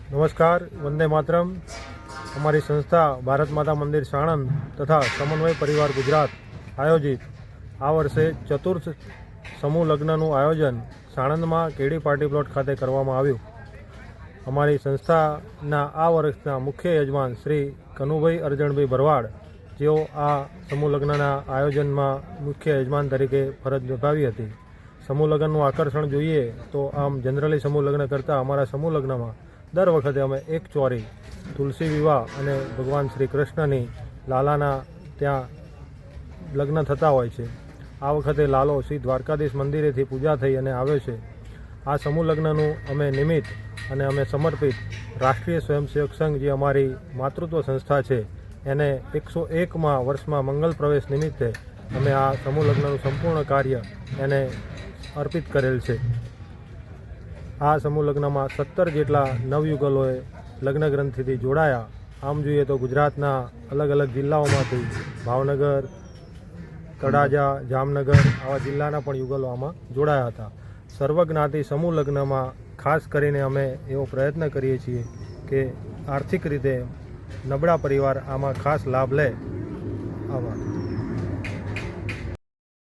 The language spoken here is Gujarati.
નમસ્કાર, વંદે માતરમ। અમારી સંસ્થા ભારત માતા મંદિર સાણંદ તથા સમન્વય પરિવાર ગુજરાત આયોજિત આ વર્ષે ચતુર્થ સમૂહ લગ્નનું આયોજન સાણંદમાં કેડી પાર્ટી પ્લોટ ખાતે કરવામાં આવ્યું। અમારી સંસ્થાના આ વર્ષના મુખ્ય યજમાન શ્રી કનુભાઈ અરજણભાઈ ભરવાડ, જેઓ આ સમૂહ લગ્નના આયોજનમાં મુખ્ય યજમાન તરીકે ફરજ નિભાવી હતી। સમૂહ લગ્નનું આકર્ષણ જોઈએ તો આમ જનરલી સમૂહ લગ્ન કરતાં અમારા સમૂહ લગ્નમાં દર વખતે અમે એક ચોરી, તુલસી વિવાહ અને ભગવાન શ્રી કૃષ્ણની લાલાના ત્યાં લગ્ન થતા હોય છે। આ વખતે લાલો શ્રી દ્વારકાધીશ મંદિરેથી પૂજા થઈ અને આવ્યો છે। આ સમૂહ લગ્નનું અમે નિમિત્ત અને અમે સમર્પિત રાષ્ટ્રીય સ્વયંસેવક સંઘ, જે અમારી માતૃત્વ સંસ્થા છે, એને 101મા વર્ષમાં મંગલ પ્રવેશ નિમિત્તે અમે આ સમૂહ લગ્નનું સંપૂર્ણ કાર્ય એને અર્પિત કરેલ છે। આ સમૂહ લગ્નમાં 17 જેટલા નવયુગલોએ લગ્ન ગ્રંથિથી જોડાયા। આમ જોઈએ તો ગુજરાતના અલગ અલગ જિલ્લાઓમાંથી ભાવનગર, તળાજા, જામનગર આવા જિલ્લાના પણ યુગલો આમાં જોડાયા હતા। સર્વજ્ઞાતિ સમૂહ લગ્નમાં ખાસ કરીને અમે એવો પ્રયત્ન કરીએ છીએ કે આર્થિક રીતે નબળા પરિવાર આમાં ખાસ લાભ લે। આભાર।